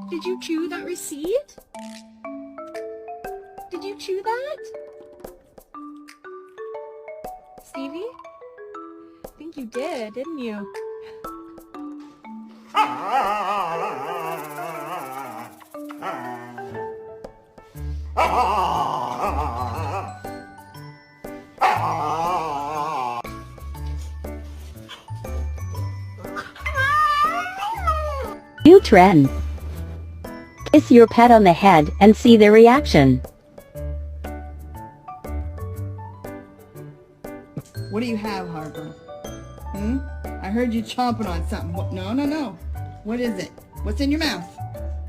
Did you chew that receipt? Did you chew that? Stevie? I think you did, didn't you? New trend. Kiss your pet on the head and see their reaction. What do you have, Harper? I heard you chomping on something. No. What is it? What's in your mouth?